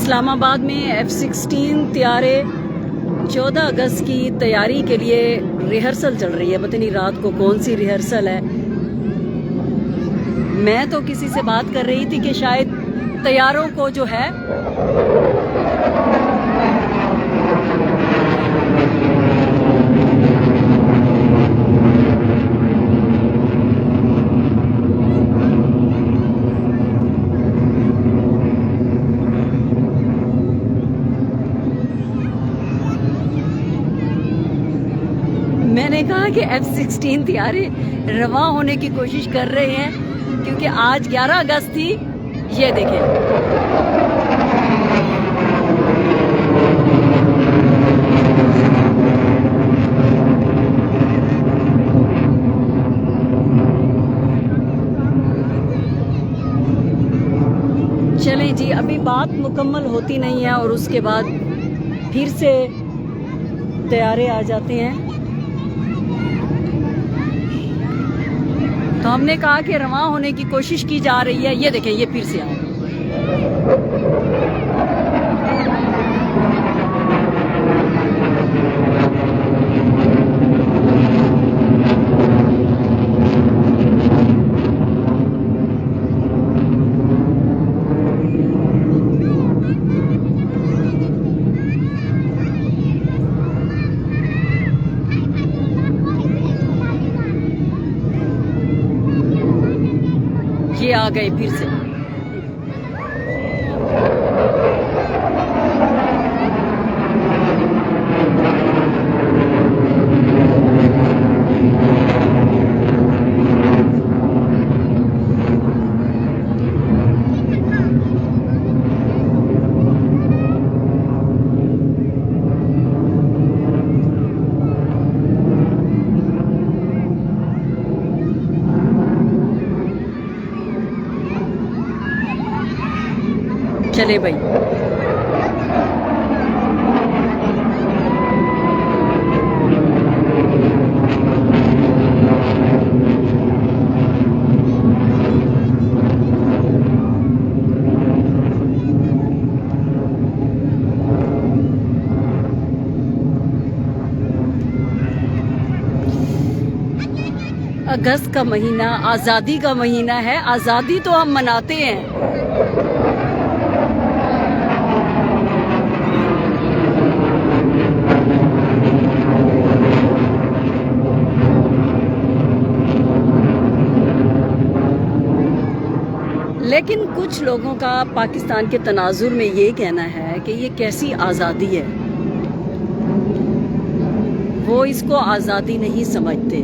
इस्लामाबाद में F-16 तैयारे 14 अगस्त की तैयारी के लिए रिहर्सल चल रही है। पता नहीं रात को कौन सी रिहर्सल है। मैं तो किसी से बात कर रही थी कि शायद तैयारों को जो है मैंने कहा कि F-16 तैयारे रवा होने की कोशिश कर रहे हैं क्योंकि आज 11 अगस्त थी। ये देखें, चलें जी, अभी बात मुकम्मल होती नहीं है और उसके बाद फिर से तैयारे आ जाते हैं। तो हमने कहा कि रवा होने की कोशिश की जा रही है। ये देखें, ये फिर से आ ये आ गए फिर से। चले भाई, अगस्त का महीना आज़ादी का महीना है। आज़ादी तो हम मनाते हैं, लेकिन कुछ लोगों का पाकिस्तान के तनाजुर में ये कहना है कि ये कैसी आज़ादी है। वो इसको आज़ादी नहीं समझते।